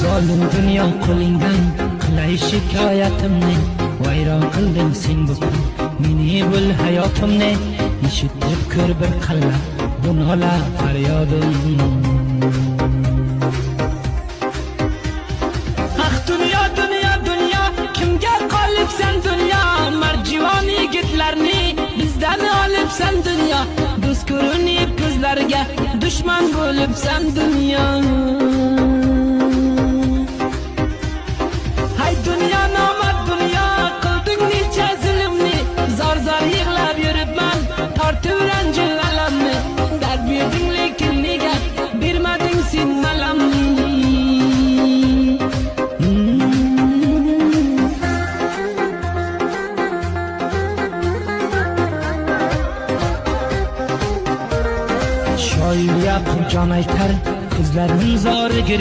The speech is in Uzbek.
Zolim dunyo qo'lingdan qilay shikoyatimni, vayron qilding sen bugun meni bul hayotimni. Eshitib ko'r bir qalla bu nola faryodim. Ah dunyo dunyo dunyo, kimga qolibsan dunyo? Marjivon yigitlarni bizdan olibsan dunyo. Do'st ko'rinib ko'zlarga dushman bo'libsan dunyo. Hay dunyo nomard dunyo, qilding necha zulmni, zor zor yig'lab yuribman tortib ranjil alamni. Dard berding lekin nega bermading sen malamni? Shoir Yaqub jon aytar, qizlarning zoriga